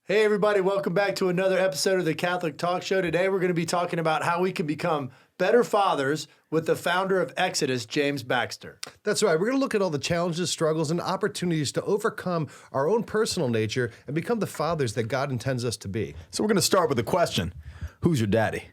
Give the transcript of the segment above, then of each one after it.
Hey, everybody, welcome back to another episode of the Catholic Talk Show. Today, we're going to be talking about how we can become better fathers with the founder of Exodus, James Baxter. That's right. We're going to look at all the challenges, struggles, and opportunities to overcome our own personal nature and become the fathers that God intends us to be. So we're going to start with a question. Who's your daddy?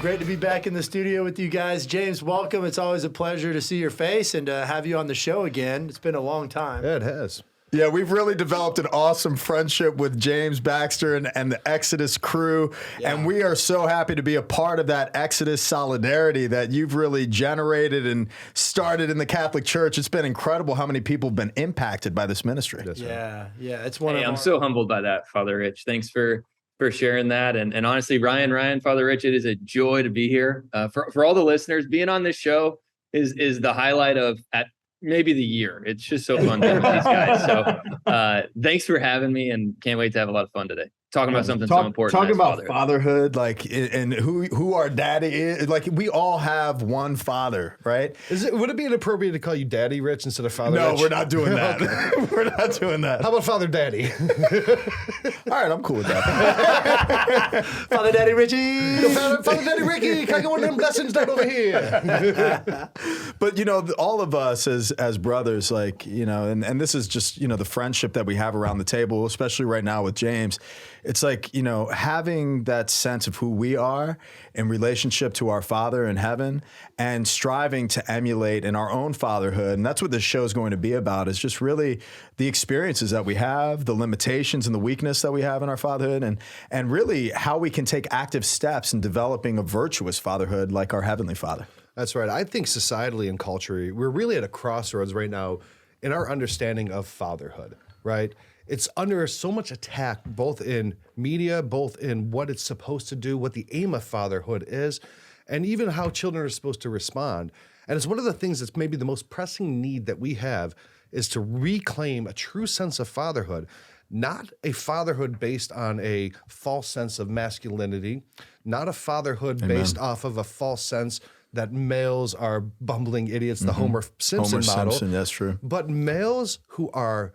Great to be back in the studio with you guys. James, welcome. It's always a pleasure to see your face and to have you on the show again. It's been a long time. Yeah, it has. Yeah, we've really developed an awesome friendship with James Baxter and the Exodus crew. Yeah. And we are so happy to be a part of that Exodus solidarity that you've really generated and started in the Catholic Church. It's been incredible how many people have been impacted by this ministry. That's right. Yeah. It's one of I'm so humbled by that, Father Rich. Thanks for sharing that. And honestly, Ryan, Father Rich, it is a joy to be here. For all the listeners, being on this show is the highlight of at maybe the year. It's just so fun being with these guys. So thanks for having me, and can't wait to have a lot of fun today. Talking about something so important. Talking about fatherhood, like, and who our daddy is. Like, we all have one father, right? Would it be inappropriate to call you Daddy Rich instead of Father No, Rich? we're not doing that. We're not doing that. How about Father Daddy? All right, I'm cool with that. Father Daddy Richie. Father Daddy Ricky, can I get one of them blessings down over here? But, all of us as brothers, like, and this is just, the friendship that we have around the table, especially right now with James. It's like, having that sense of who we are in relationship to our Father in heaven and striving to emulate in our own fatherhood. And that's what this show is going to be about, is just really the experiences that we have, the limitations and the weakness that we have in our fatherhood, and really how we can take active steps in developing a virtuous fatherhood like our Heavenly Father. That's right. I think societally and culturally, we're really at a crossroads right now in our understanding of fatherhood, right? It's under so much attack, both in media, both in what it's supposed to do, what the aim of fatherhood is, and even how children are supposed to respond. And it's one of the things that's maybe the most pressing need that we have is to reclaim a true sense of fatherhood, not a fatherhood based on a false sense of masculinity, not a fatherhood Amen. Based off of a false sense that males are bumbling idiots, the Homer Simpson model. Simpson, that's true. But males who are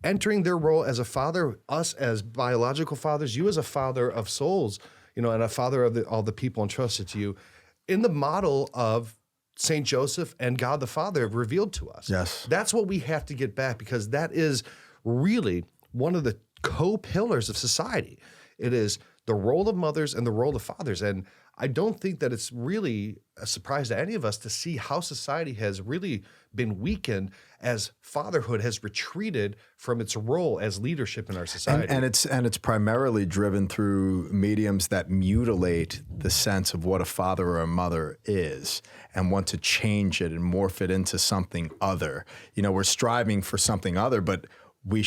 entering their role as a father, us as biological fathers, you as a father of souls, and a father of all the people entrusted to you, in the model of St. Joseph and God the Father have revealed to us. Yes. That's what we have to get back, because that is really one of the co-pillars of society. It is the role of mothers and the role of fathers. And I don't think that it's really a surprise to any of us to see how society has really been weakened as fatherhood has retreated from its role as leadership in our society. And it's primarily driven through mediums that mutilate the sense of what a father or a mother is and want to change it and morph it into something other. We're striving for something other, but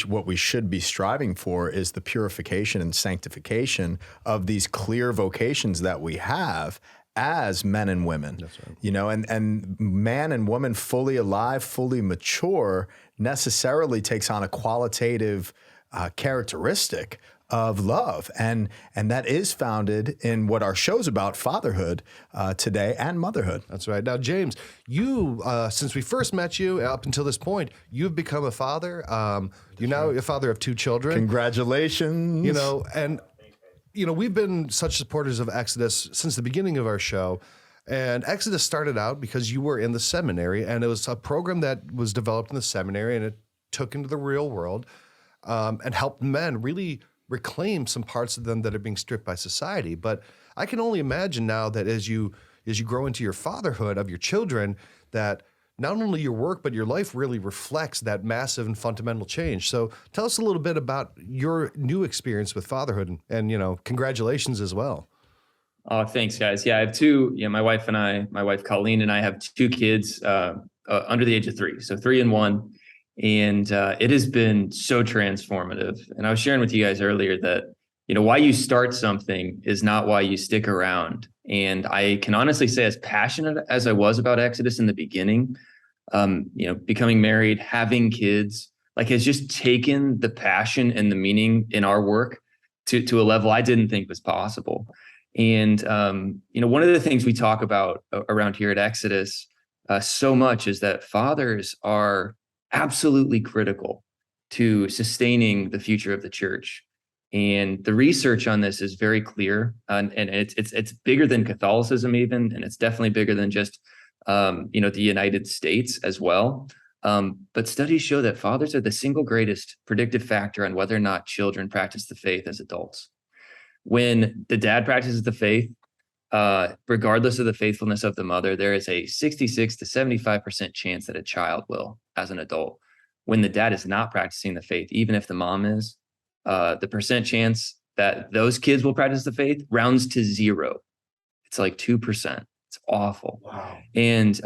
what we should be striving for is the purification and sanctification of these clear vocations that we have as men and women. That's right. And man and woman fully alive, fully mature necessarily takes on a qualitative characteristic of love. And that is founded in what our show's about, fatherhood today and motherhood. That's right. Now, James, you, since we first met you up until this point, you've become a father. You're now a father of 2 children. Congratulations. We've been such supporters of Exodus since the beginning of our show. And Exodus started out because you were in the seminary, and it was a program that was developed in the seminary, and it took into the real world and helped men really reclaim some parts of them that are being stripped by society. But I can only imagine now that as you grow into your fatherhood of your children, that not only your work, but your life really reflects that massive and fundamental change. So tell us a little bit about your new experience with fatherhood, and congratulations as well. Oh, thanks, guys. Yeah, I have 2, my wife Colleen and I have 2 kids under the age of 3. So 3 and 1. And it has been so transformative. And I was sharing with you guys earlier that, why you start something is not why you stick around. And I can honestly say, as passionate as I was about Exodus in the beginning, becoming married, having kids, like has just taken the passion and the meaning in our work to a level I didn't think was possible. And, one of the things we talk about around here at Exodus so much is that fathers are absolutely critical to sustaining the future of the church. And the research on this is very clear, and it's bigger than Catholicism even, and it's definitely bigger than just the United States as well. But studies show that fathers are the single greatest predictive factor on whether or not children practice the faith as adults. When the dad practices the faith, regardless of the faithfulness of the mother, there is a 66 to 75% chance that a child will as an adult. When the dad is not practicing the faith, even if the mom is, the percent chance that those kids will practice the faith rounds to 0. It's like 2%. It's awful. Wow. And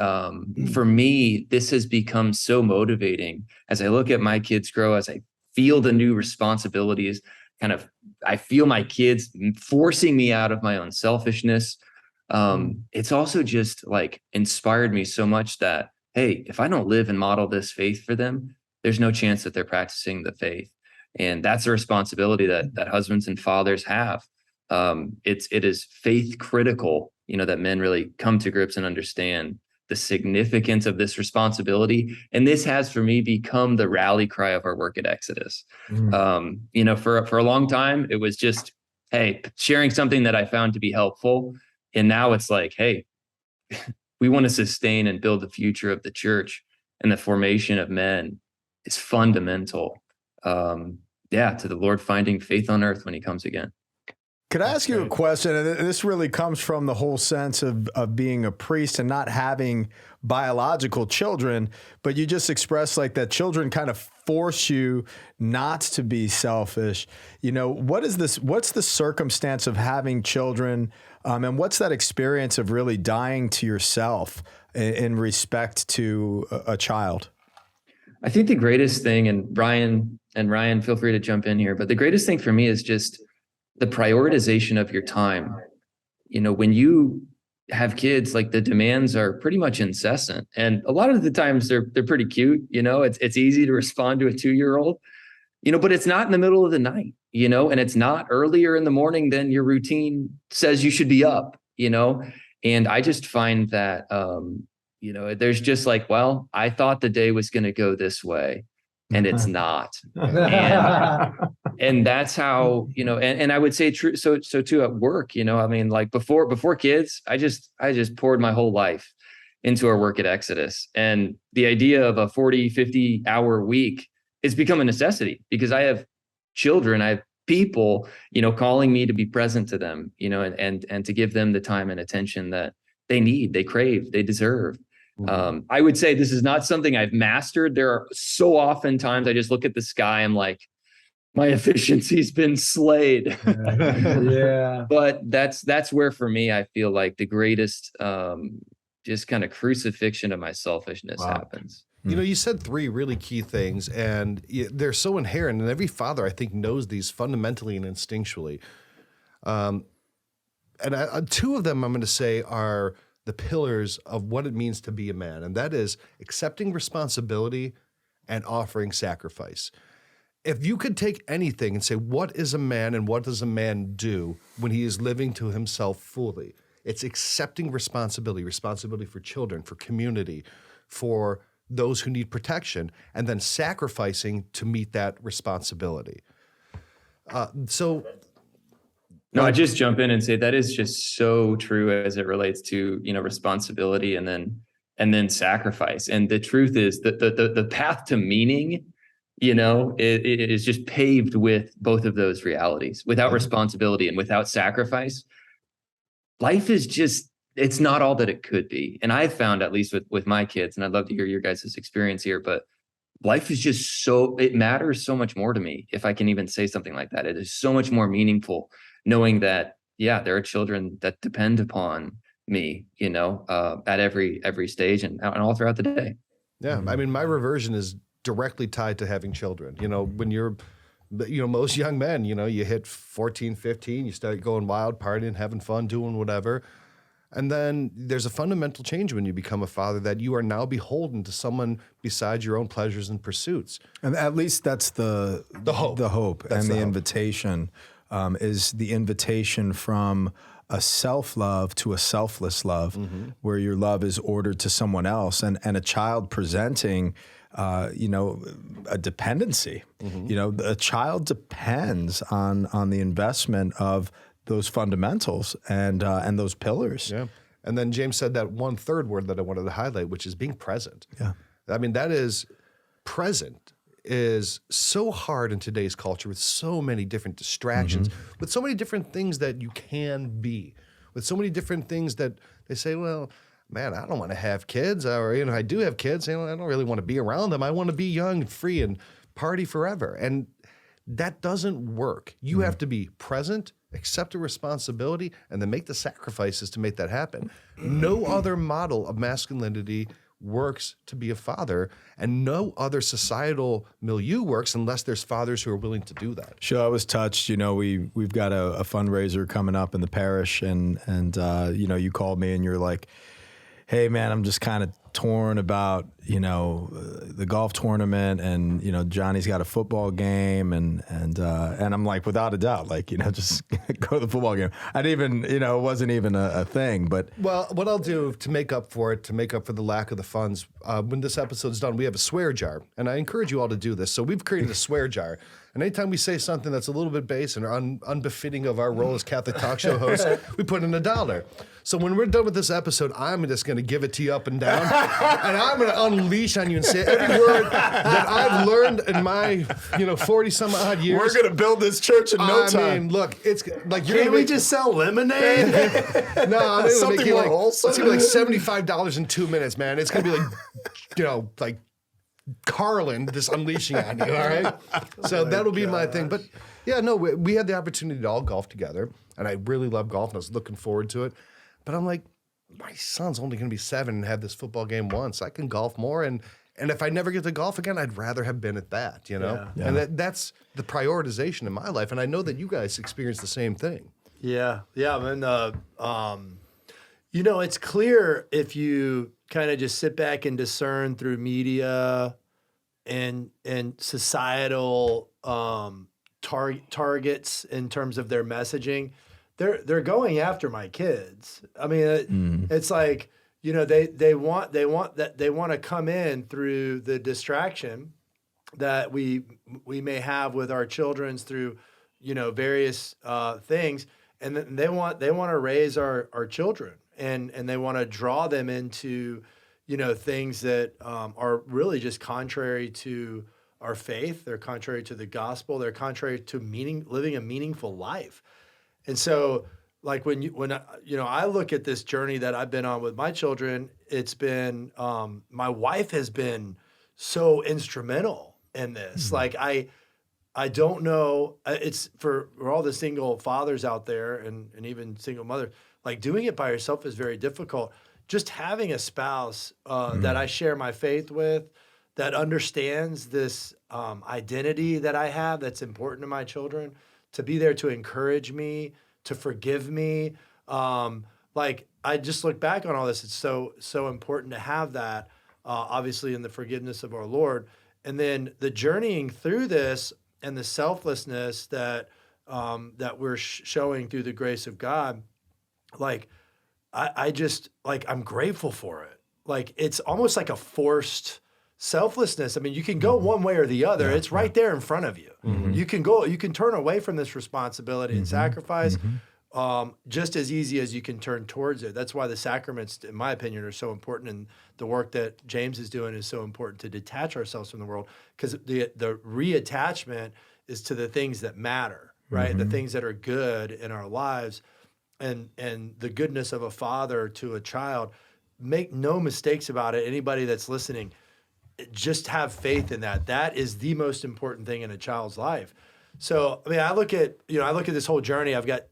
for me, this has become so motivating as I look at my kids grow, as I feel the new responsibilities, I feel my kids forcing me out of my own selfishness. It's also just like inspired me so much that, hey, if I don't live and model this faith for them, there's no chance that they're practicing the faith. And that's a responsibility that husbands and fathers have. It is faith critical, that men really come to grips and understand the significance of this responsibility. And this has, for me, become the rally cry of our work at Exodus. For a long time, it was just, hey, sharing something that I found to be helpful. And now it's like, hey, we want to sustain and build the future of the church, and the formation of men is fundamental. To the Lord finding faith on earth when he comes again. Could I ask you a question? And this really comes from the whole sense of being a priest and not having biological children, but you just expressed like that children kind of force you not to be selfish. What is this? What's the circumstance of having children? And what's that experience of really dying to yourself in respect to a child? I think the greatest thing, and Ryan, feel free to jump in here, but the greatest thing for me is just the prioritization of your time. When you have kids, like the demands are pretty much incessant, and a lot of the times they're pretty cute. It's easy to respond to a 2-year-old, but it's not in the middle of the night, and it's not earlier in the morning than your routine says you should be up, and I just find that, there's just like, well, I thought the day was going to go this way, and it's not. And that's how, and I would say true. So too at work, like before kids, I just poured my whole life into our work at Exodus. And the idea of a 40, 50 hour week has become a necessity because I have children, I have people, calling me to be present to them, and to give them the time and attention that they need, they crave, they deserve. I would say this is not something I've mastered. There are so often times I just look at the sky, I'm like, my efficiency's been slayed. Yeah. But that's where, for me, I feel like the greatest just kind of crucifixion of my selfishness happens. You said 3 really key things, and they're so inherent, and every father, I think, knows these fundamentally and instinctually. And 2 of them I'm going to say are the pillars of what it means to be a man, and that is accepting responsibility and offering sacrifice. If you could take anything and say, what is a man and what does a man do when he is living to himself fully? It's accepting responsibility for children, for community, for those who need protection, and then sacrificing to meet that responsibility. No, I just jump in and say that is just so true as it relates to, responsibility and then sacrifice. And the truth is that the path to meaning, it is just paved with both of those realities. Without responsibility and without sacrifice, life is just, it's not all that it could be. And I've found, at least with my kids, and I'd love to hear your guys' experience here, but life is just it matters so much more to me, if I can even say something like that. It is so much more meaningful knowing that, there are children that depend upon me, at every stage and all throughout the day. Yeah. I mean, my reversion is directly tied to having children. When you're, most young men, you hit 14, 15, you start going wild, partying, having fun, doing whatever. And then there's a fundamental change when you become a father, that you are now beholden to someone besides your own pleasures and pursuits. And at least that's the hope. The hope That's and the the hope. invitation is the invitation from a self-love to a selfless love, where your love is ordered to someone else, and a child presenting, a dependency. A child depends on the investment of those fundamentals and those pillars. Yeah. And then James said that one third word that I wanted to highlight, which is being present. Yeah. I mean, that is present is so hard in today's culture, with so many different distractions, with so many different things that you can be, with so many different things that they say, well, man, I don't want to have kids, or, I do have kids, I don't really want to be around them. I want to be young and free and party forever. And that doesn't work. You have to be present, accept a responsibility, and then make the sacrifices to make that happen. No other model of masculinity works to be a father, and no other societal milieu works unless there's fathers who are willing to do that. Sure, I was touched. We've got a fundraiser coming up in the parish, and you called me and you're like, hey man, I'm just kind of torn about, the golf tournament, and, Johnny's got a football game, and I'm like, without a doubt, just go to the football game. I didn't even, it wasn't even a thing, but. Well, what I'll do to make up for the lack of the funds, when this episode's done, we have a swear jar, and I encourage you all to do this. So we've created a swear jar. And anytime we say something that's a little bit base and unbefitting of our role as Catholic talk show hosts, we put in $1. So when we're done with this episode, I'm just going to give it to you up and down, and I'm going to unleash on you and say every word that I've learned in my 40 some odd years. We're going to build this church in no time. I mean, look, it's like you're Can't gonna we make, just sell lemonade? no, I'm going to Something make you more like wholesome? it's going to be like $75 in 2 minutes, man. It's going to be like Carlin just unleashing on you, all right? So that'll be my thing. But yeah, no, we had the opportunity to all golf together, and I really love golf, and I was looking forward to it. But I'm like, my son's only going to be 7 and have this football game once. I can golf more, and if I never get to golf again, I'd rather have been at that, Yeah. And that's the prioritization in my life, and I know that you guys experience the same thing. Yeah. I mean, it's clear if you kind of just sit back and discern through media and societal targets in terms of their messaging. They're going after my kids. I mean, it's like, they want to come in through the distraction that we may have with our children's through, various things, and they want to raise our children, and they want to draw them into, things that are really just contrary to our faith. They're contrary to the gospel. They're contrary to living a meaningful life. And so, like when I look at this journey that I've been on with my children, it's been my wife has been so instrumental in this. Like I don't know. It's for all the single fathers out there and even single mothers. Like doing it by yourself is very difficult. Just having a spouse that I share my faith with, that understands this identity that I have that's important to my children, to be there to encourage me, to forgive me. Like I just look back on all this. It's so important to have that, obviously in the forgiveness of our Lord. And then the journeying through this and the selflessness that we're showing through the grace of God, like I just like I'm grateful for it. Like it's almost like a forced selflessness. I mean, you can go one way or the other. It's right there in front of you. You can turn away from this responsibility and sacrifice just as easy as you can turn towards it. That's why the sacraments, in my opinion, are so important, and the work that James is doing is so important to detach ourselves from the world, because the reattachment is to the things that matter, right? The things that are good in our lives, and the goodness of a father to a child. Make no mistakes about it. Anybody that's listening, just have faith in that. That is the most important thing in a child's life. So, I mean, I look at this whole journey. I've got,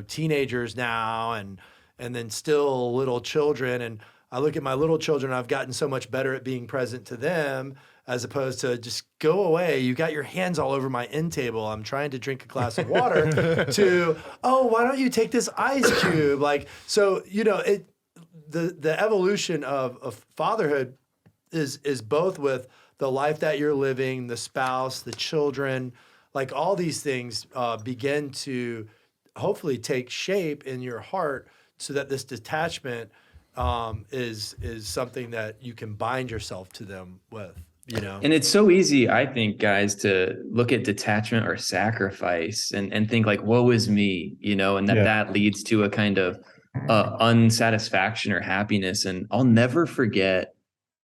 teenagers now and then still little children. And I look at my little children, I've gotten so much better at being present to them. as opposed to just go away. You got your hands all over my end table. I'm trying to drink a glass of water to, oh, why don't you take this ice cube? Like, so, you know, the evolution of fatherhood is both with the life that you're living, the spouse, the children, like all these things begin to hopefully take shape in your heart so that this detachment is something that you can bind yourself to them with, you know? And it's so easy, I think, guys, to look at detachment or sacrifice and think like, woe is me, you know, and that leads to a kind of unsatisfaction or happiness. And I'll never forget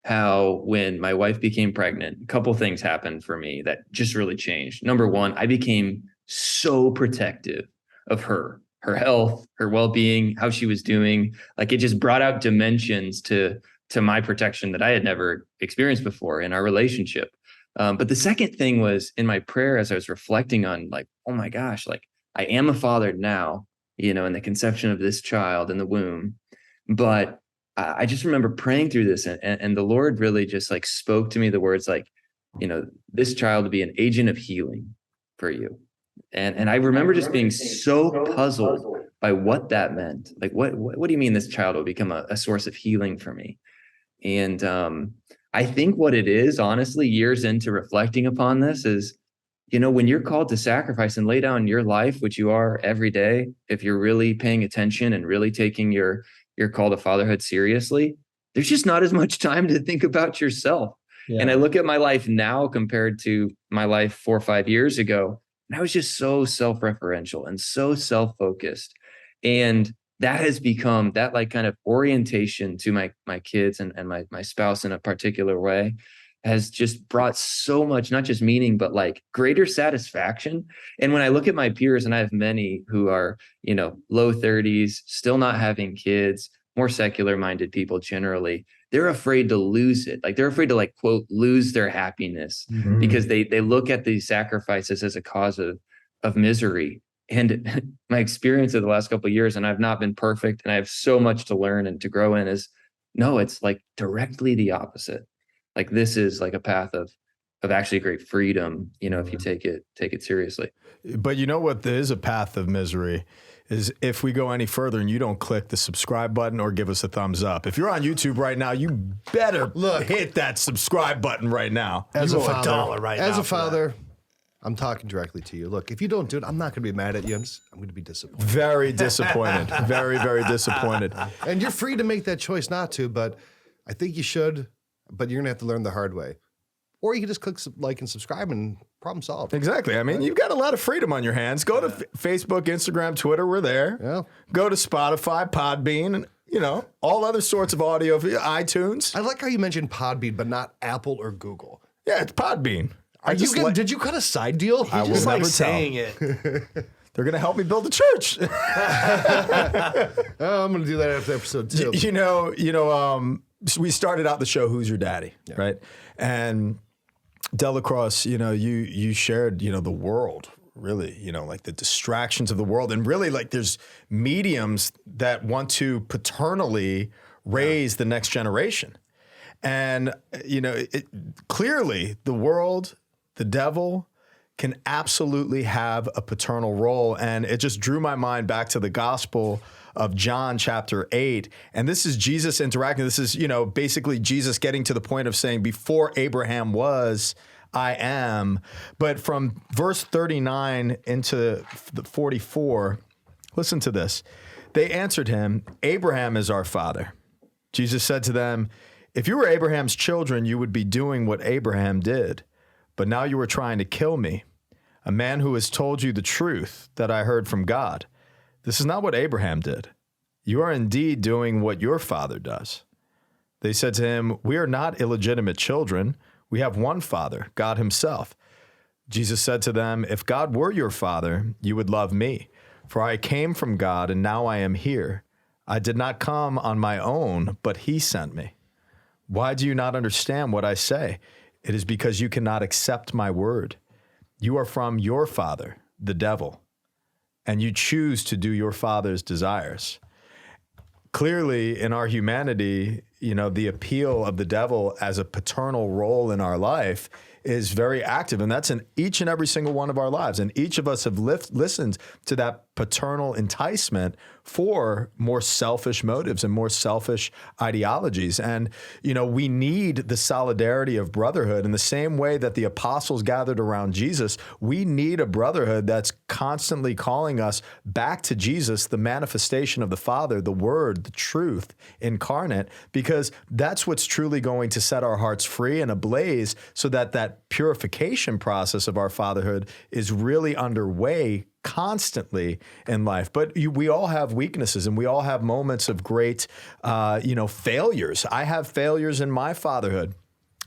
how when my wife became pregnant, a couple things happened for me that just really changed. Number one, I became so protective of her health, her well-being, how she was doing. Like it just brought out dimensions to my protection that I had never experienced before in our relationship. But the second thing was in my prayer, as I was reflecting on like, oh my gosh, like I am a father now, you know, in the conception of this child in the womb. But I just remember praying through this and the Lord really just like spoke to me the words like, you know, this child will be an agent of healing for you. And I remember just being so puzzled by what that meant. Like, what do you mean this child will become a source of healing for me? And I think what it is, honestly, years into reflecting upon this is, you know, when you're called to sacrifice and lay down your life, which you are every day, if you're really paying attention and really taking your call to fatherhood seriously, there's just not as much time to think about yourself. Yeah. And I look at my life now compared to my life 4 or 5 years ago, and I was just so self-referential and so self-focused. And that has become that like kind of orientation to my kids and my spouse in a particular way has just brought so much, not just meaning, but like greater satisfaction. And when I look at my peers, and I have many who are, you know, low 30s, still not having kids, more secular minded people generally, they're afraid to lose it. Like they're afraid to like, quote, lose their happiness because they look at these sacrifices as a cause of misery. And my experience of the last couple of years, and I've not been perfect and I have so much to learn and to grow in, is no, it's like directly the opposite. Like this is like a path of actually great freedom, you know, if you take it seriously. But you know what, there is a path of misery is if we go any further and you don't click the subscribe button or give us a thumbs up. If you're on YouTube right now, you better hit that subscribe button right now. As you a father, $1 right now. As a father, I'm talking directly to you. Look, if you don't do it, I'm not going to be mad at you. I'm going to be disappointed. Very disappointed. Very, very disappointed. And you're free to make that choice not to, but I think you should. But you're going to have to learn the hard way. Or you can just click like and subscribe and problem solved. Exactly. I mean, you've got a lot of freedom on your hands. Go to Facebook, Instagram, Twitter. We're there. Yeah. Go to Spotify, Podbean, and, you know, all other sorts of audio, iTunes. I like how you mentioned Podbean, but not Apple or Google. Yeah, it's Podbean. Did you cut a side deal? I just like saying it. They're going to help me build a church. I'm going to do that after episode 2. You know, we started out the show, Who's Your Daddy, right? And Delacrosse, you know, you shared, you know, the world, really, you know, like the distractions of the world. And really, like there's mediums that want to paternally raise the next generation. And, you know, clearly the world, the devil, can absolutely have a paternal role. And it just drew my mind back to the gospel of John chapter 8. And this is Jesus interacting. This is, you know, basically Jesus getting to the point of saying, before Abraham was, I am. But from verse 39 into 44, listen to this. They answered him, Abraham is our father. Jesus said to them, if you were Abraham's children, you would be doing what Abraham did. But now you are trying to kill me, a man who has told you the truth that I heard from God. This is not what Abraham did. You are indeed doing what your father does. They said to him, we are not illegitimate children. We have one father, God himself. Jesus said to them, if God were your father, you would love me, for I came from God and now I am here. I did not come on my own, but he sent me. Why do you not understand what I say? It is because you cannot accept my word. You are from your father, the devil, and you choose to do your father's desires. Clearly, in our humanity, the appeal of the devil as a paternal role in our life is very active. And that's in each and every single one of our lives. And each of us have listened to that paternal enticement for more selfish motives and more selfish ideologies. And, we need the solidarity of brotherhood in the same way that the apostles gathered around Jesus. We need a brotherhood that's constantly calling us back to Jesus, the manifestation of the Father, the Word, the truth incarnate, because that's what's truly going to set our hearts free and ablaze so that purification process of our fatherhood is really underway constantly in life. But we all have weaknesses and we all have moments of great, failures. I have failures in my fatherhood.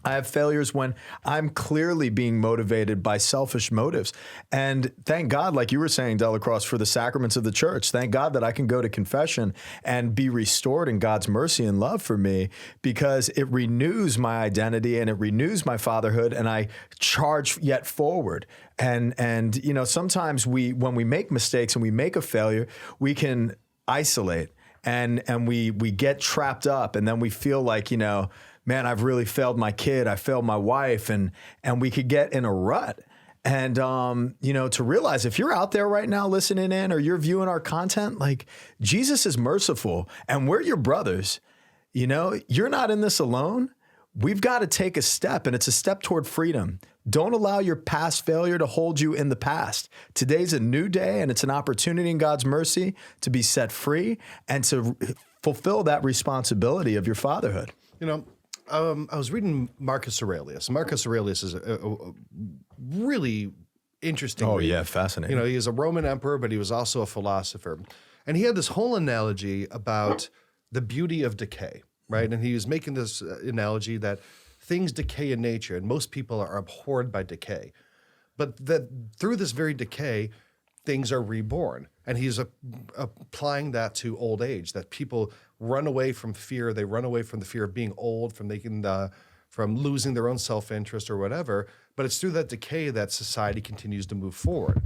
I have failures when I'm clearly being motivated by selfish motives. And thank God, like you were saying, Delacroix, for the sacraments of the church. Thank God that I can go to confession and be restored in God's mercy and love for me, because it renews my identity and it renews my fatherhood, and I charge yet forward. And sometimes when we make mistakes and we make a failure, we can isolate and we get trapped up, and then we feel like, man, I've really failed my kid. I failed my wife. And we could get in a rut. And, to realize if you're out there right now listening in, or you're viewing our content, like, Jesus is merciful and we're your brothers. You're not in this alone. We've got to take a step, and it's a step toward freedom. Don't allow your past failure to hold you in the past. Today's a new day, and it's an opportunity in God's mercy to be set free and to fulfill that responsibility of your fatherhood. I was reading Marcus Aurelius. Marcus Aurelius is a really interesting read. Yeah, fascinating. He was a Roman emperor, but he was also a philosopher. And he had this whole analogy about the beauty of decay, right? And he was making this analogy that things decay in nature, and most people are abhorred by decay. But that through this very decay, things are reborn. And he's applying that to old age, that people run away from fear. They run away from the fear of being old, from losing their own self-interest or whatever. But it's through that decay that society continues to move forward.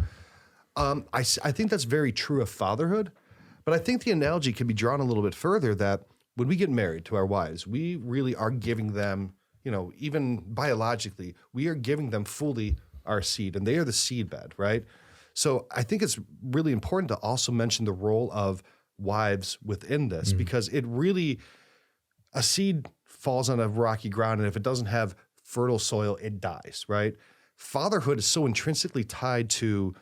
I think that's very true of fatherhood. But I think the analogy can be drawn a little bit further, that when we get married to our wives, we really are giving them, even biologically, we are giving them fully our seed, and they are the seedbed, right? So I think it's really important to also mention the role of wives within this, because it really, a seed falls on a rocky ground, and if it doesn't have fertile soil, it dies, right? Fatherhood is so intrinsically tied to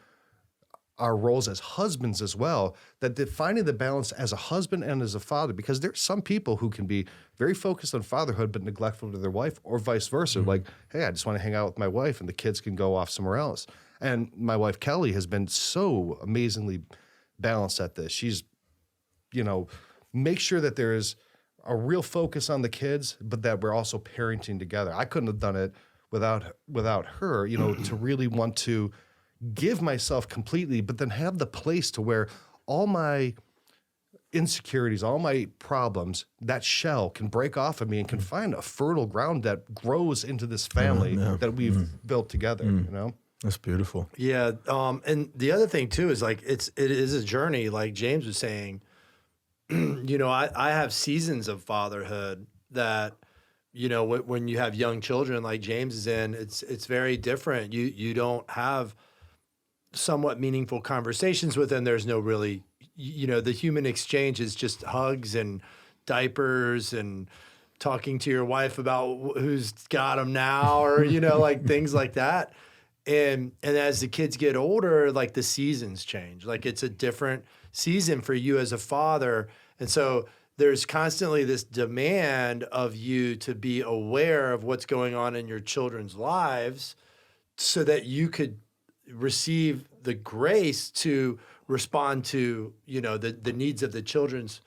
our roles as husbands as well, that finding the balance as a husband and as a father, because there's some people who can be very focused on fatherhood but neglectful to their wife, or vice versa. Like, hey, I just want to hang out with my wife and the kids can go off somewhere else. And my wife, Kelly, has been so amazingly balanced at this. She's, make sure that there is a real focus on the kids, but that we're also parenting together. I couldn't have done it without her, to really want to give myself completely, but then have the place to where all my insecurities, all my problems, that shell can break off of me and can find a fertile ground that grows into this family that we've built together, That's beautiful. Yeah. And the other thing too is like, it is a journey, like James was saying. I have seasons of fatherhood that, when you have young children like James is in, it's very different. You don't have somewhat meaningful conversations with them. There's no really, the human exchange is just hugs and diapers and talking to your wife about who's got them now, or, like things like that. And as the kids get older, like the seasons change. Like it's a different season for you as a father. And so there's constantly this demand of you to be aware of what's going on in your children's lives so that you could receive the grace to respond to, the needs of the children's,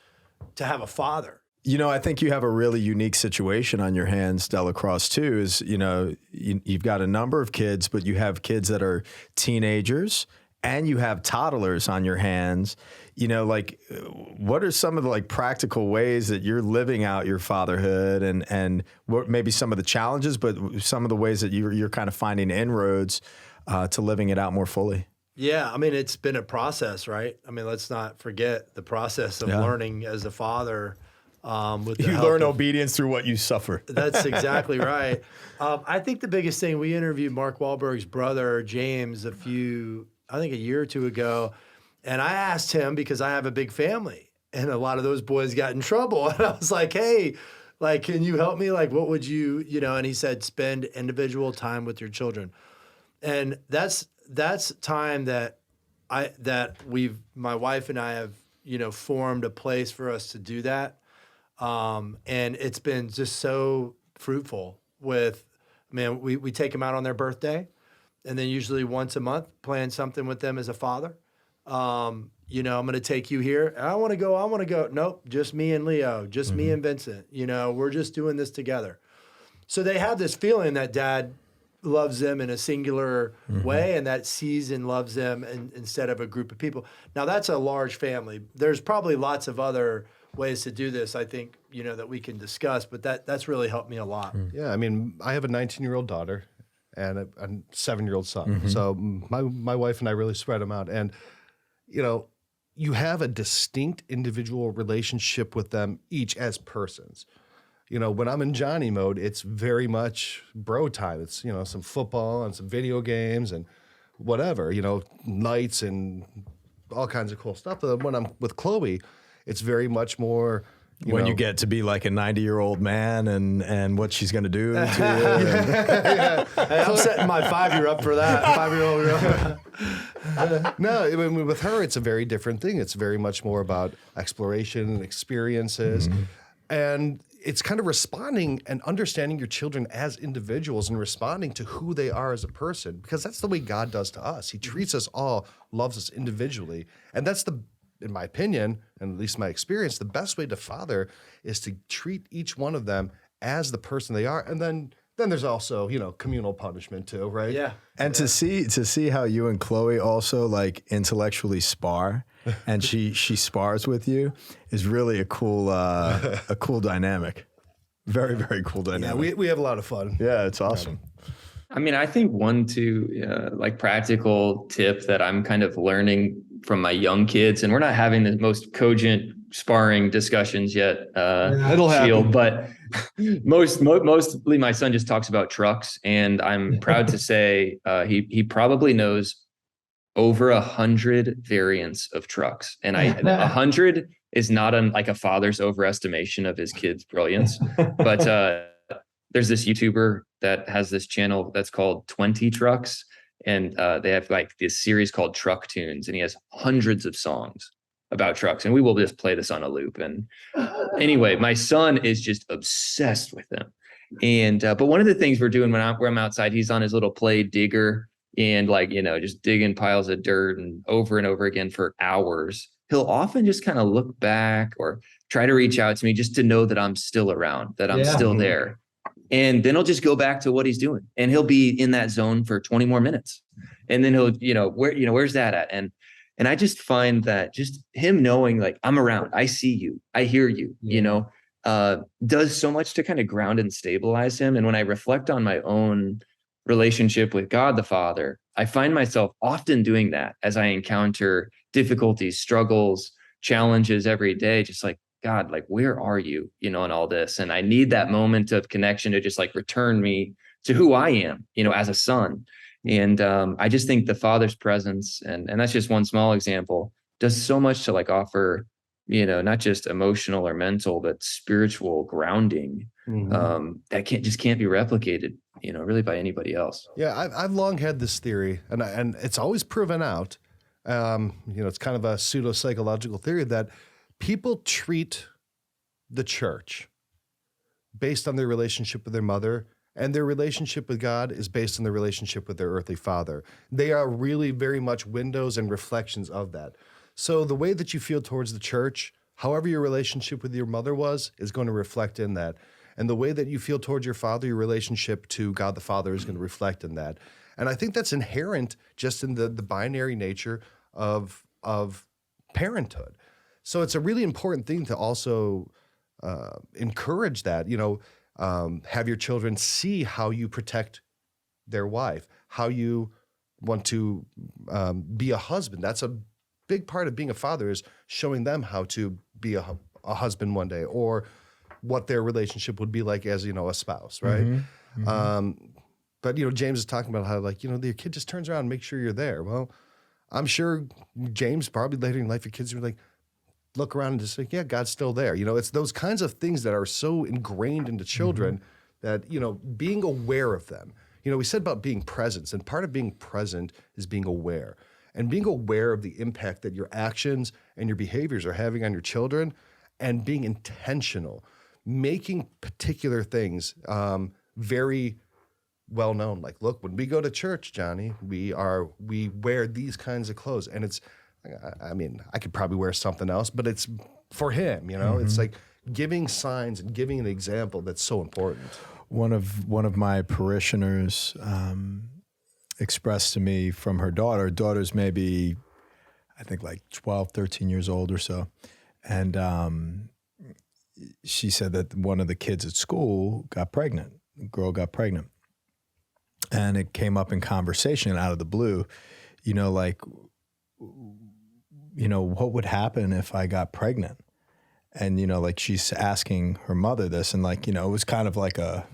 to have a father. I think you have a really unique situation on your hands, Delacroix, too, is, you've got a number of kids, but you have kids that are teenagers and you have toddlers on your hands. What are some of the practical ways that you're living out your fatherhood, and what maybe some of the challenges, but some of the ways that you're kind of finding inroads to living it out more fully? Yeah. I mean, it's been a process, right? I mean, let's not forget the process of learning as a father. With the You help learn of- obedience through what you suffer. That's exactly right. I think the biggest thing, we interviewed Mark Wahlberg's brother, James, I think a year or two ago. And I asked him, because I have a big family and a lot of those boys got in trouble. And I was like, hey, like, can you help me? Like, what would you, and he said, spend individual time with your children. And that's time that my wife and I have, formed a place for us to do that. And it's been just so fruitful we take them out on their birthday, and then usually once a month plan something with them as a father. I'm going to take you here. I want to go. Nope. Just me and Leo, just me and Vincent, we're just doing this together. So they have this feeling that dad loves them in a singular way, and that sees and loves them instead of a group of people. Now that's a large family. There's probably lots of other ways to do this, I think, that we can discuss, but that's really helped me a lot. Yeah, I mean, I have a 19-year-old daughter and a 7-year-old son. So my wife and I really spread them out. And, you have a distinct individual relationship with them each as persons. When I'm in Johnny mode, it's very much bro time. It's, some football and some video games and whatever, nights and all kinds of cool stuff. But when I'm with Chloe, it's very much more... When you get to be like a 90-year-old man and what she's going to do to you. Hey, I'm setting my 5-year up for that. 5-year-old. No, I mean, with her, it's a very different thing. It's very much more about exploration and experiences. And it's kind of responding and understanding your children as individuals and responding to who they are as a person, because that's the way God does to us. He treats us all, loves us individually. And that's in my opinion, and at least my experience, the best way to father is to treat each one of them as the person they are. And then there's also, communal punishment too, right? Yeah. And to see how you and Chloe also like intellectually spar, and she spars with you, is really a cool dynamic. Very, very cool dynamic. Yeah, we have a lot of fun. Yeah, it's awesome. I mean, I think one, like practical tip that I'm kind of learning from my young kids, and we're not having the most cogent sparring discussions yet, it'll happen. but mostly my son just talks about trucks, and I'm proud to say he probably knows over 100 variants of trucks, and 100 is not like a father's overestimation of his kid's brilliance, but there's this YouTuber that has this channel that's called 20 Trucks. And they have like this series called Truck Tunes, and he has hundreds of songs about trucks. And we will just play this on a loop. And anyway, my son is just obsessed with them. And but one of the things we're doing when I'm outside, he's on his little play digger and just digging piles of dirt and over again for hours. He'll often just kind of look back or try to reach out to me just to know that I'm still around, that I'm still there. And then he'll just go back to what he's doing, and he'll be in that zone for 20 more minutes. And then he'll, where's that at? And I just find that just him knowing like I'm around, I see you, I hear you, does so much to kind of ground and stabilize him. And when I reflect on my own relationship with God the Father, I find myself often doing that as I encounter difficulties, struggles, challenges every day, just like, God, like, where are you, in all this? And I need that moment of connection to just like return me to who I am, as a son. And I just think the Father's presence, and that's just one small example, does so much to like offer, not just emotional or mental, but spiritual grounding that can't be replicated, really by anybody else. Yeah, I've long had this theory, and it's always proven out. It's kind of a pseudo-psychological theory that people treat the church based on their relationship with their mother, and their relationship with God is based on their relationship with their earthly father. They are really very much windows and reflections of that. So the way that you feel towards the church, however your relationship with your mother was, is going to reflect in that. And the way that you feel towards your father, your relationship to God the Father is going to reflect in that. And I think that's inherent just in the binary nature of parenthood. So it's a really important thing to also encourage that, have your children see how you protect their wife, how you want to be a husband. That's a big part of being a father, is showing them how to be a a husband one day, or what their relationship would be like as, a spouse, right? But, James is talking about how, like, your kid just turns around and makes sure you're there. Well, I'm sure James, probably later in life, your kids are like, look around and just think, yeah, God's still there. It's those kinds of things that are so ingrained into children that, being aware of them. We said about being present, and part of being present is being aware. And being aware of the impact that your actions and your behaviors are having on your children, and being intentional, making particular things very well known. Like, look, when we go to church, Johnny, we wear these kinds of clothes. And it's, I mean, I could probably wear something else, but it's for him, It's like giving signs and giving an example that's so important. One of my parishioners expressed to me from her daughter's maybe, I think, like 12, 13 years old or so. And she said that one of the kids at school got pregnant. A girl got pregnant. And it came up in conversation out of the blue, what would happen if I got pregnant? And, like, she's asking her mother this, and, like, it was kind of like a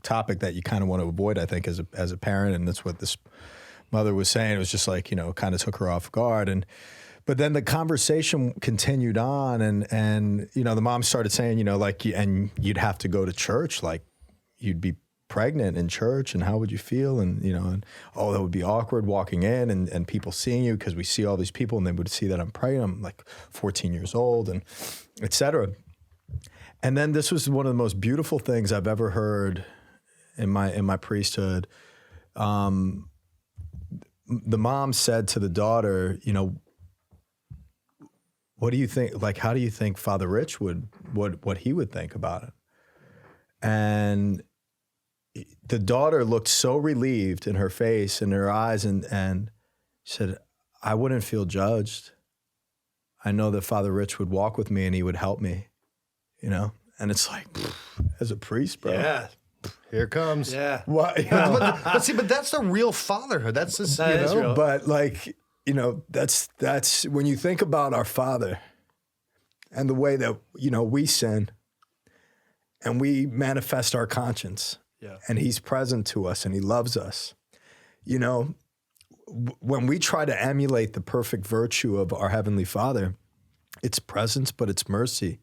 topic that you kind of want to avoid, I think, as a parent. And that's what this mother was saying. It was just like, kind of took her off guard. But then the conversation continued on, and the mom started saying, and you'd have to go to church, like, you'd be pregnant in church, and how would you feel? And, that would be awkward walking in and people seeing you, because we see all these people and they would see that I'm pregnant. I'm like 14 years old, and et cetera. And then this was one of the most beautiful things I've ever heard in my priesthood. The mom said to the daughter, what do you think? Like, how do you think Father Rich what he would think about it? And the daughter looked so relieved in her face and her eyes, and said, I wouldn't feel judged. I know that Father Rich would walk with me and he would help me, And it's like, as a priest, bro. Yeah. Here it comes. Yeah. Well, but that's the real fatherhood. That's just, That is real. But, like, that's when you think about our Father and the way that, we sin and we manifest our conscience. Yeah. And he's present to us and he loves us. When we try to emulate the perfect virtue of our Heavenly Father, it's presence, but it's mercy.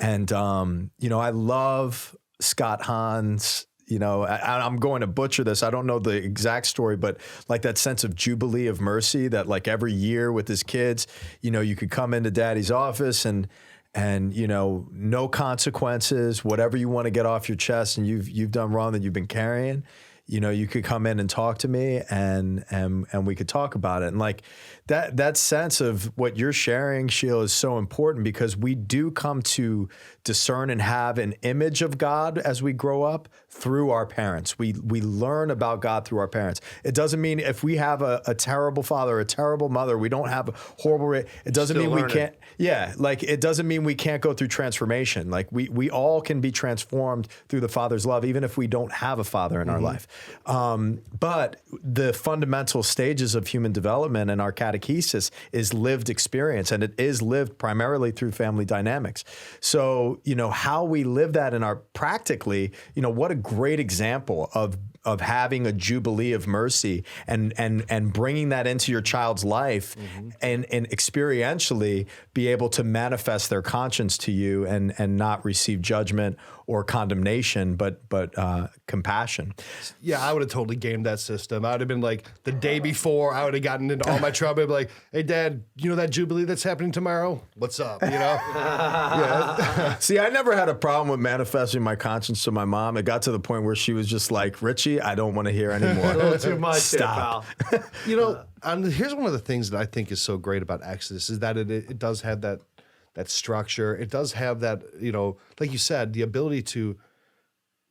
And, I love Scott Hahn's, I'm going to butcher this. I don't know the exact story, but like that sense of jubilee of mercy that, like, every year with his kids, you could come into Daddy's office and no consequences, whatever you want to get off your chest and you've done wrong that you've been carrying, you could come in and talk to me and we could talk about it. And, like, that sense of what you're sharing, Sheila, is so important, because we do come to discern and have an image of God as we grow up through our parents. We learn about God through our parents. It doesn't mean if we have a terrible father or a terrible mother, we don't have a horrible, it doesn't mean we can't, it doesn't mean we can't go through transformation. Like, we all can be transformed through the Father's love, even if we don't have a father in our life. But the fundamental stages of human development and our catechesis is lived experience, and it is lived primarily through family dynamics. So, how we live that in our practically, what a great example of having a jubilee of mercy and bringing that into your child's life and experientially be able to manifest their conscience to you and not receive judgment or condemnation, but compassion. Yeah, I would have totally gamed that system. I would have been like, the day before, I would have gotten into all my trouble. I'd be like, hey, Dad, that jubilee that's happening tomorrow? What's up? Yeah. See, I never had a problem with manifesting my conscience to my mom. It got to the point where she was just like, Richie, I don't want to hear anymore. A little too much. Stop. Here, pal. And here's one of the things that I think is so great about Exodus is that it does have that structure. It does have that, like you said, the ability to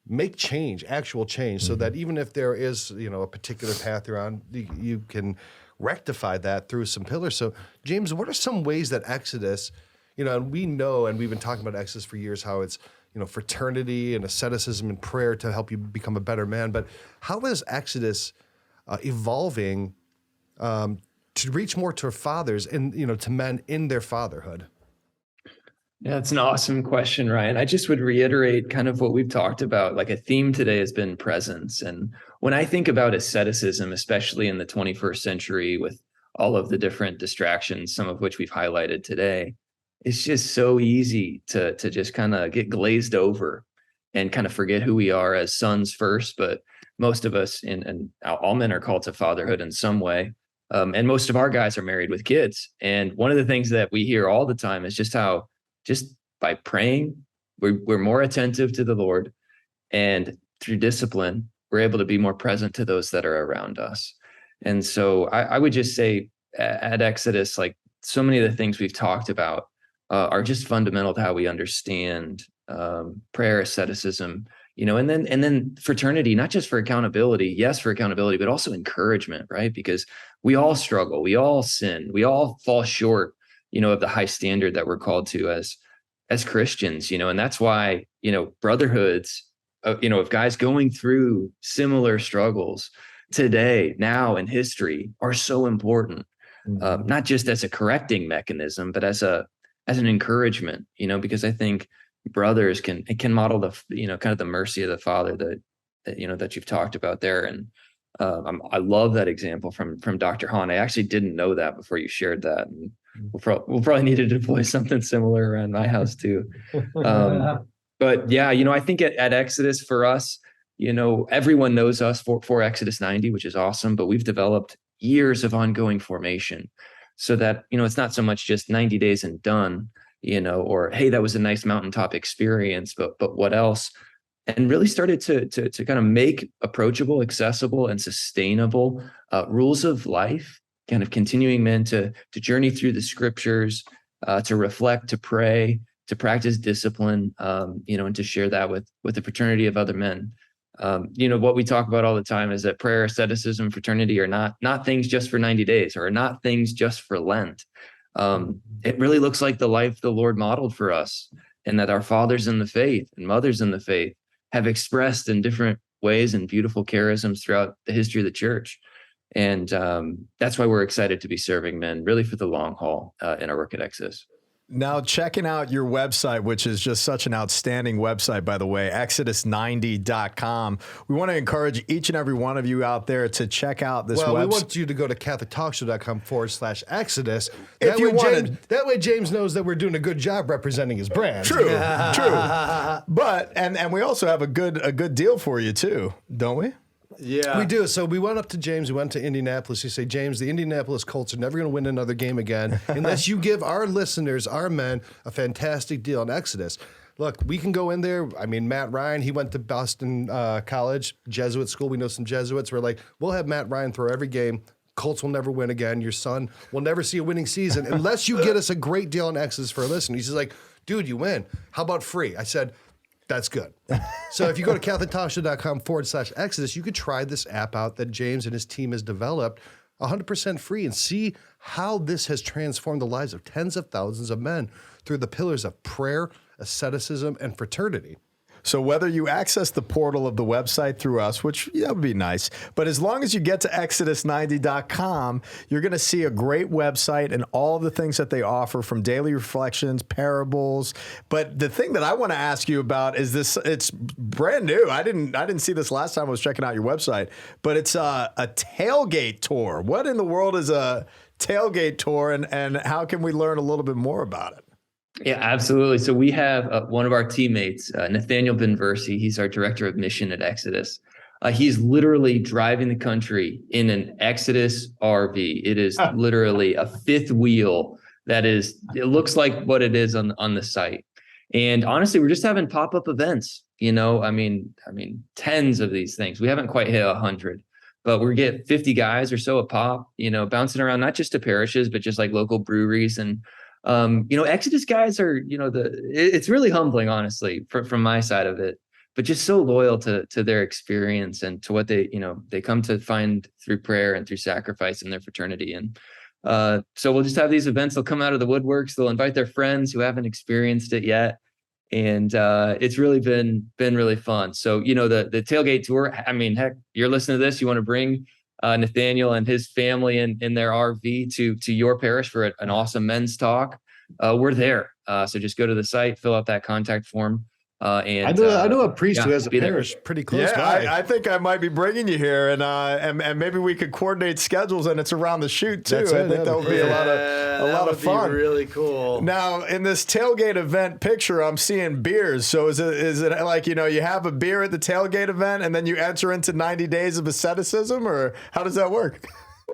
make change, actual change, so that even if there is, a particular path you're on, you can rectify that through some pillars. So, James, what are some ways that Exodus, and we know, and we've been talking about Exodus for years, how it's, fraternity and asceticism and prayer to help you become a better man. But how is Exodus evolving to reach more to fathers and, to men in their fatherhood? Yeah, it's an awesome question, Ryan. I just would reiterate kind of what we've talked about. Like a theme today has been presence. And when I think about asceticism, especially in the 21st century with all of the different distractions, some of which we've highlighted today, it's just so easy to just kind of get glazed over and kind of forget who we are as sons first. But most of us and all men are called to fatherhood in some way. And most of our guys are married with kids. And one of the things that we hear all the time is just how just by praying, we're more attentive to the Lord, and through discipline, we're able to be more present to those that are around us. And so I would just say at Exodus, like so many of the things we've talked about are just fundamental to how we understand prayer, asceticism, and then fraternity, not just for accountability, yes, for accountability, but also encouragement, right? Because we all struggle, we all sin, we all fall short, of the high standard that we're called to as Christians, and that's why, brotherhoods, of guys going through similar struggles today, now in history, are so important, not just as a correcting mechanism, but as an encouragement, because I think brothers can model the, kind of the mercy of the Father that you've talked about there. And I love that example from Dr. Hahn. I actually didn't know that before you shared that. And we'll probably need to deploy something similar around my house too. But yeah, I think at Exodus for us, everyone knows us for Exodus 90, which is awesome, but we've developed years of ongoing formation so that, it's not so much just 90 days and done, or, hey, that was a nice mountaintop experience, but what else? And really started to kind of make approachable, accessible, and sustainable rules of life, kind of continuing men to journey through the scriptures, to reflect, to pray, to practice discipline, and to share that with the fraternity of other men. What we talk about all the time is that prayer, asceticism, fraternity are not things just for 90 days or not things just for Lent. It really looks like the life the Lord modeled for us, and that our fathers in the faith and mothers in the faith have expressed in different ways and beautiful charisms throughout the history of the church. And that's why we're excited to be serving men really for the long haul in our work at Exodus. Now, checking out your website, which is just such an outstanding website, by the way, exodus90.com. We want to encourage each and every one of you out there to check out this website. Well, we want you to go to catholictalkshow.com/Exodus. That way James knows that we're doing a good job representing his brand. True. But, and we also have a good deal for you too, don't we? Yeah, we do. So we went up to James. We went to Indianapolis. You say, James, the Indianapolis Colts are never going to win another game again unless you give our listeners, our men, a fantastic deal on Exodus. Look, we can go in there. I mean, Matt Ryan, he went to Boston College, Jesuit school. We know some Jesuits. We're like, we'll have Matt Ryan throw every game. Colts will never win again. Your son will never see a winning season unless you get us a great deal on Exodus for a listen. He's like, dude, you win. How about free? I said, that's good. So if you go to catholictalkshow.com/Exodus, you could try this app out that James and his team has developed 100% free and see how this has transformed the lives of tens of thousands of men through the pillars of prayer, asceticism, and fraternity. So whether you access the portal of the website through us, which that would be nice, but as long as you get to exodus90.com, you're going to see a great website and all the things that they offer, from daily reflections, parables. But the thing that I want to ask you about is this: it's brand new. I didn't see this last time I was checking out your website, but it's a tailgate tour. What in the world is a tailgate tour, and how can we learn a little bit more about it? Yeah, absolutely. So we have one of our teammates, Nathaniel Benversi. He's our director of mission at Exodus. He's literally driving the country in an Exodus RV. It is literally a fifth wheel it looks like what it is on the site. And honestly, we're just having pop-up events, I mean, tens of these things. We haven't quite hit 100, but we get 50 guys or so a pop, bouncing around, not just to parishes, but just like local breweries. And Exodus guys are, it's really humbling, honestly, from my side of it, but just so loyal to their experience and to what they come to find through prayer and through sacrifice in their fraternity. And so we'll just have these events. They'll come out of the woodworks. They'll invite their friends who haven't experienced it yet. And it's really been really fun. So, the tailgate tour, I mean, heck, you're listening to this, you want to bring Nathaniel and his family in their RV to your parish for an awesome men's talk. we're there. So just go to the site, fill out that contact form. And I know a priest who has a be there. parish pretty close Yeah, by. I think I might be bringing you here, and maybe we could coordinate schedules, and it's around the shoot too. That's I it, think that would be a lot of fun. Really cool. Now, in this tailgate event picture, I'm seeing beers. So is it like, you have a beer at the tailgate event, and then you enter into 90 days of asceticism, or how does that work?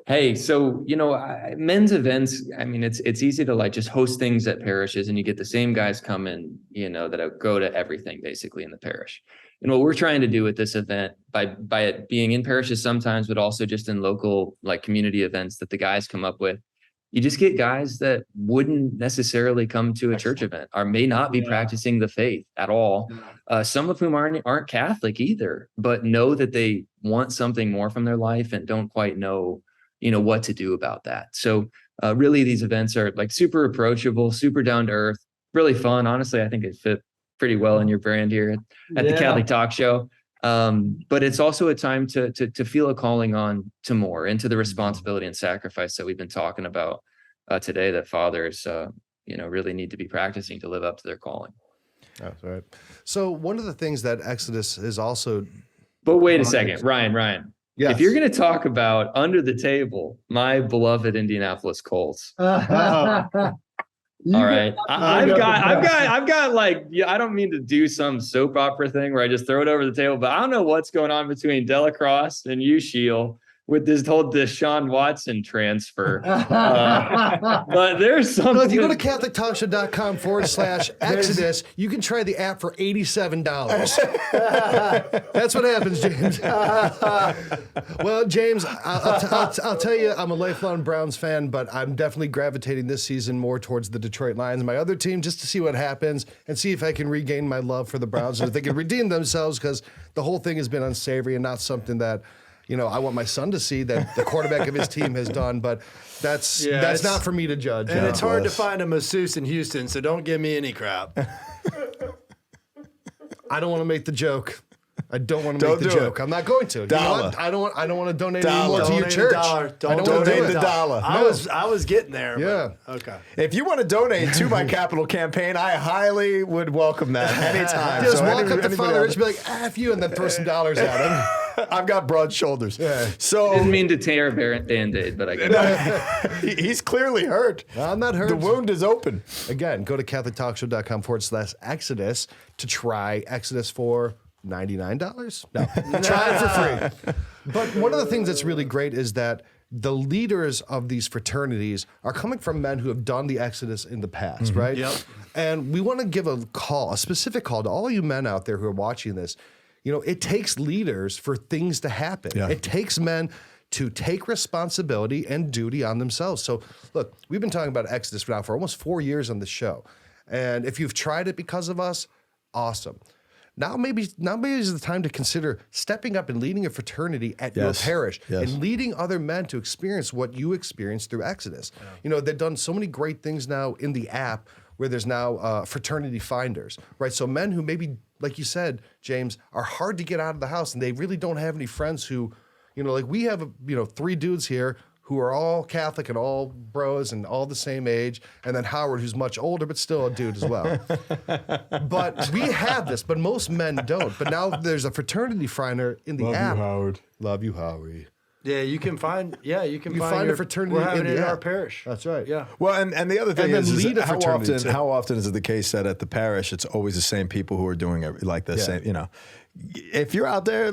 Hey, so, men's events, I mean, it's easy to just host things at parishes, and you get the same guys come in, that go to everything basically in the parish. And what we're trying to do with this event, by it being in parishes sometimes, but also just in local community events that the guys come up with, you just get guys that wouldn't necessarily come to a church event or may not be practicing the faith at all. Some of whom aren't Catholic either, but know that they want something more from their life and don't quite know what to do about that. So really these events are super approachable, super down to earth, really fun. Honestly, I think it fit pretty well in your brand here at the Catholic Talk Show. But it's also a time to feel a calling on to more, into the responsibility and sacrifice that we've been talking about today, that fathers, really need to be practicing to live up to their calling. That's right. So one of the things that Exodus is also... But wait a second, Ryan. Yes. If you're going to talk about under the table, my beloved Indianapolis Colts. All right. I've got I don't mean to do some soap opera thing where I just throw it over the table, but I don't know what's going on between Delacrosse and UShield with this whole Deshaun Watson transfer. But there's something. Well, if you go to CatholicTalkShow.com/Exodus, you can try the app for $87. That's what happens, James. Well, James, I'll tell you, I'm a lifelong Browns fan, but I'm definitely gravitating this season more towards the Detroit Lions, my other team, just to see what happens and see if I can regain my love for the Browns and if they can redeem themselves, because the whole thing has been unsavory and not something that I want my son to see that the quarterback of his team has done, but that's not for me to judge. And it's hard to find a masseuse in Houston, so don't give me any crap. I don't want to make the joke. I don't want to make the joke. I'm not going to. Dollar. You know what? I don't want to donate any more to your church. Don't donate the dollar. I was getting there. Yeah. Okay. If you want to donate to my capital campaign, I highly would welcome that anytime. Just So walk up to anybody Father else- Rich and be like, F you, and then throw some dollars at him. I've got broad shoulders. Yeah. So Didn't mean to tear a Band-Aid, but I guess. he's clearly hurt. I'm not hurt. The wound is open. Again, go to CatholicTalkShow.com/Exodus to try Exodus for $99. No, try it for free. But one of the things that's really great is that the leaders of these fraternities are coming from men who have done the Exodus in the past, right? Yep. And we want to give a specific call to all you men out there who are watching this. It takes leaders for things to happen. Yeah. It takes men to take responsibility and duty on themselves. So look, we've been talking about Exodus now for almost 4 years on the show. And if you've tried it because of us, awesome. Now maybe is the time to consider stepping up and leading a fraternity at your parish and leading other men to experience what you experienced through Exodus. Yeah. They've done so many great things now in the app where there's now fraternity finders, right? So men who maybe, like you said, James, are hard to get out of the house and they really don't have any friends who, we have, 3 dudes here who are all Catholic and all bros and all the same age, and then Howard, who's much older, but still a dude as well. But we have this, but most men don't. But now there's a fraternity finder in the app. Love you, Howard. Love you, Howie. Yeah, you can find find a fraternity We're having in it the in our app. parish. That's right. Yeah. Well, and the other thing And then is lead a how fraternity, often too. how often is it the case that at the parish it's always the same people who are doing it like the same, If you're out there,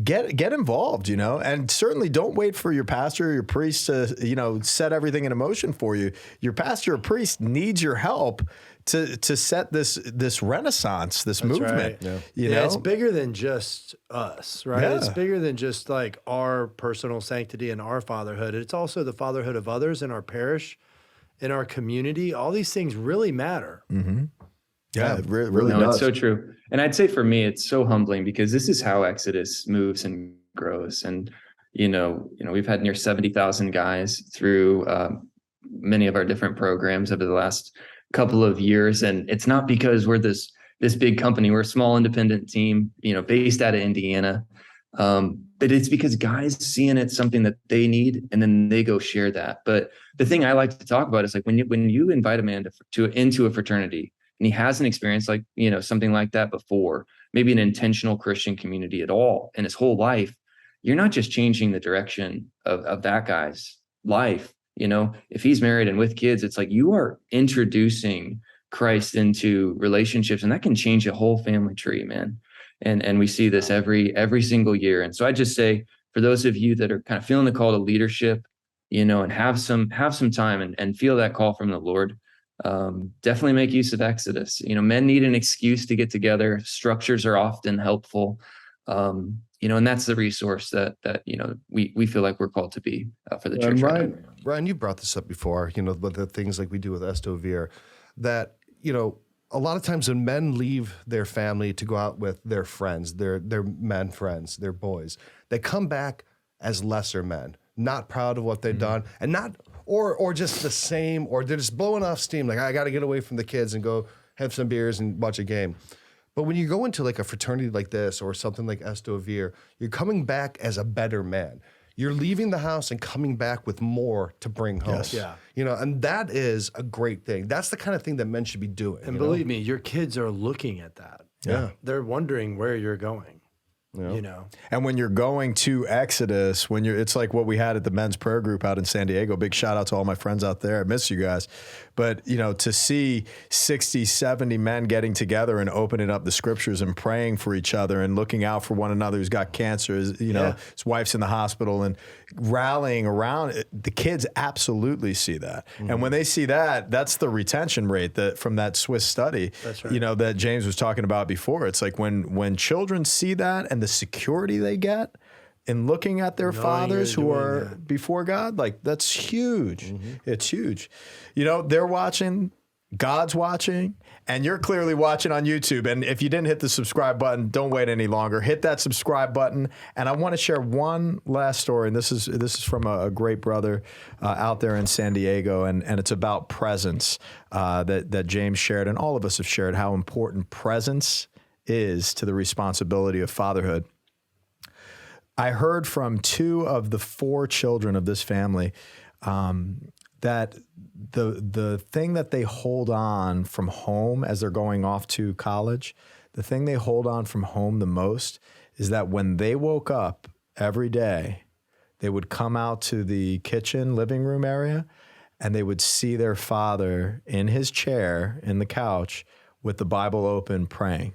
get involved, and certainly don't wait for your pastor or your priest to, set everything in motion for you. Your pastor or priest needs your help to set this renaissance, this movement. Right. Yeah. It's bigger than just us, right? Yeah. It's bigger than just our personal sanctity and our fatherhood. It's also the fatherhood of others in our parish, in our community. All these things really matter. Mm-hmm. Yeah, it really No, does. it's so true. And I'd say for me, it's so humbling because this is how Exodus moves and grows. And, we've had near 70,000 guys through many of our different programs over the last couple of years. And it's not because we're this big company. We're a small independent team, based out of Indiana. But it's because guys seeing it's something that they need, and then they go share that. But the thing I like to talk about is like when you invite a man into a fraternity and he hasn't experienced like, something like that before, maybe an intentional Christian community at all in his whole life, you're not just changing the direction of that guy's life. If he's married and with kids, it's like you are introducing Christ into relationships, and that can change a whole family tree, man. And we see this every single year. And so I just say, for those of you that are kind of feeling the call to leadership, and have some time and feel that call from the Lord, definitely make use of Exodus. Men need an excuse to get together. Structures are often helpful. And that's the resource that we feel like we're called to be for the church. Ryan, you brought this up before, but the things like we do with Estovir, that, a lot of times when men leave their family to go out with their friends, their men friends, their boys, they come back as lesser men, not proud of what they've done, and not, or just the same, or they're just blowing off steam. Like, I got to get away from the kids and go have some beers and watch a game. But when you go into like a fraternity like this or something like Estovir, you're coming back as a better man. You're leaving the house and coming back with more to bring home. Yes. Yeah. And that is a great thing. That's the kind of thing that men should be doing. And believe me, your kids are looking at that. Yeah. They're wondering where you're going. Yeah. And when you're going to Exodus, it's like what we had at the men's prayer group out in San Diego. Big shout out to all my friends out there. I miss you guys. But, to see 60, 70 men getting together and opening up the scriptures and praying for each other and looking out for one another who's got cancer, his wife's in the hospital, and rallying around, the kids absolutely see that. Mm-hmm. And when they see that, that's the retention rate from that Swiss study, that's right. That James was talking about before. It's like when children see that and the security they get in looking at their fathers who are before God, like, that's huge. Mm-hmm. It's huge. They're watching, God's watching, and you're clearly watching on YouTube. And if you didn't hit the subscribe button, don't wait any longer. Hit that subscribe button. And I want to share one last story. And this is from a great brother out there in San Diego. And it's about presence that James shared, and all of us have shared, how important presence is to the responsibility of fatherhood. I heard from 2 of the 4 children of this family that the thing that they hold on from home as they're going off to college, the thing they hold on from home the most is that when they woke up every day, they would come out to the kitchen, living room area, and they would see their father in his chair, in the couch, with the Bible open, praying.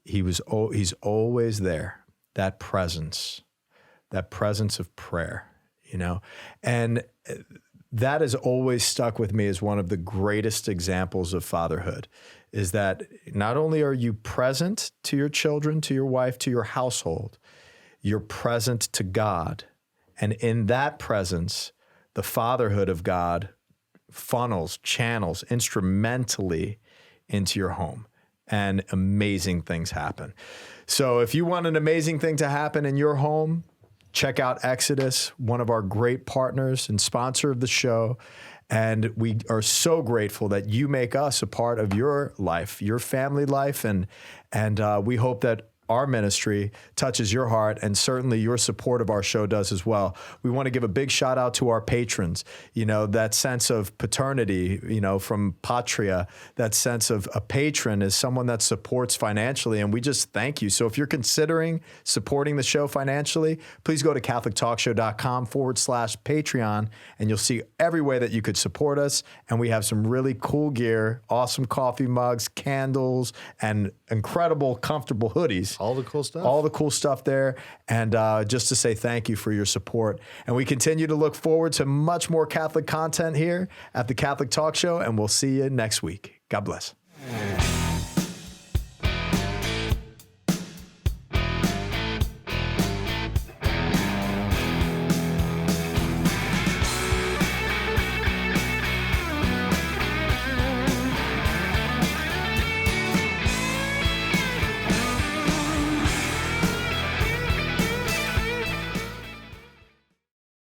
He's always there. That presence of prayer, and that has always stuck with me as one of the greatest examples of fatherhood, is that not only are you present to your children, to your wife, to your household, you're present to God. And in that presence, the fatherhood of God channels instrumentally into your home, and amazing things happen. So if you want an amazing thing to happen in your home, check out Exodus, one of our great partners and sponsor of the show. And we are so grateful that you make us a part of your life, your family life. And we hope that our ministry touches your heart, and certainly your support of our show does as well. We want to give a big shout out to our patrons. That sense of paternity, from patria, that sense of a patron is someone that supports financially, and we just thank you. So if you're considering supporting the show financially, please go to CatholicTalkShow.com/Patreon, and you'll see every way that you could support us. And we have some really cool gear, awesome coffee mugs, candles, and incredible, comfortable hoodies. All the cool stuff. All the cool stuff there. And just to say thank you for your support. And we continue to look forward to much more Catholic content here at the Catholic Talk Show. And we'll see you next week. God bless.